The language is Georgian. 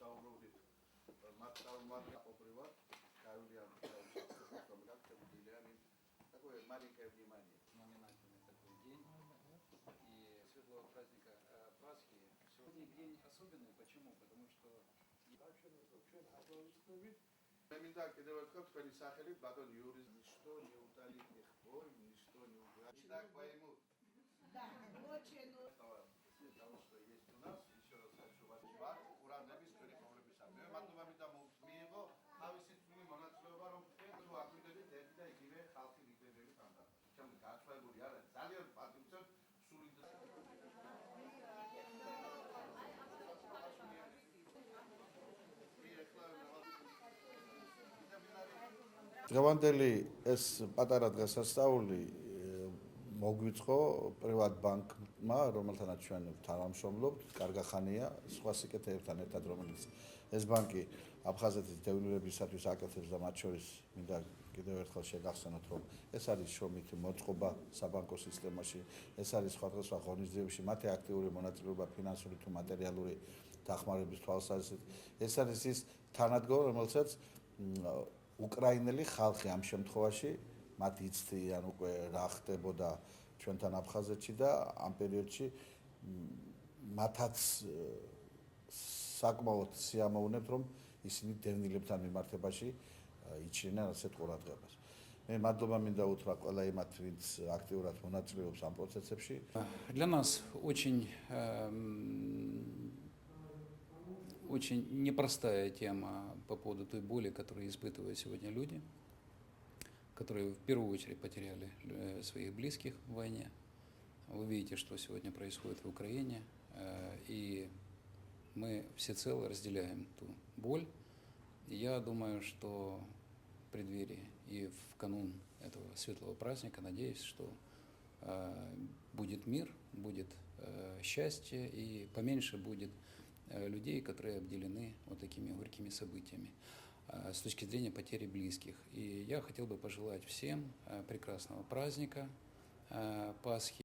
საუბრობდით მასშტაბურად ყოფრივად Каролиан такое маленькое внимание. Знаменательный такой день и светлого праздника Пасхи. Сегодня день особенный. Почему? Потому что მინდა კიდევ ერთხელ თქვენი სახელით ბატონ იურის что не утолит их боль, ничто не угасит. Так поймут. Да, очень. Того, что есть у нас, еще раз хочу вас ვარ ყურადღების თქვენი პრობლემისა. მე მადლობა მინდა მიიღო თავისი თქმული მონაწილეობა, რომ თუ აკვირდებით ერთი და იგივე ხალხი ლიდერები თანდათან. ჩემი გაცვლებული არა, ძალიან პატივცემ სული დღევანდელი ეს პატარა დღესასწაული მოგვიწყო პრივატ ბანკმა, რომელთანაც ჩვენ თანამშრომლობთ, კარგახანია, სხვა სიკეთეებთან ერთად, რომელიც ეს ბანკი აფხაზეთის დევნილებისათვის აკეთებს და მათ შორის მინდა კიდევ ერთხელ შეგახსენოთ, რომ ეს არის შრომით მოწყობა საბანკო სისტემაში, ეს არის სხვადასხვა ღონისძიებებში მათი აქტიური მონაწილეობა ფინანსური თუ მატერიალური დახმარების თვალსაზრისით. ეს არის ის თანადგომა, რომელსაც უკრაინელი ხალხი ამ შემთხვევაში მათ იცდიან უკვე რა ხდებოდა ჩვენთან აფხაზეთში და ამ პერიოდში მათაც საკმაოდ სიამოვნებთ, რომ ისინი დევნილებთან მიმართებაში იჩინեն ასეთ ყურადღებას. მე მადლობა მინდა უთხრა ყველა იმათ, ვინც აქტიურად მონაწილეობს ამ პროცესებში. Для нас очень непростая тема по поводу той боли, которую испытывают сегодня люди, которые в первую очередь потеряли своих близких в войне. Вы видите, что сегодня происходит в Украине, и мы всецело разделяем ту боль. И я думаю, что в преддверии и в канун этого светлого праздника надеюсь, что будет мир, будет счастье и поменьше будет людей, которые обделены вот такими горькими событиями с точки зрения потери близких. И я хотел бы пожелать всем прекрасного праздника Пасхи.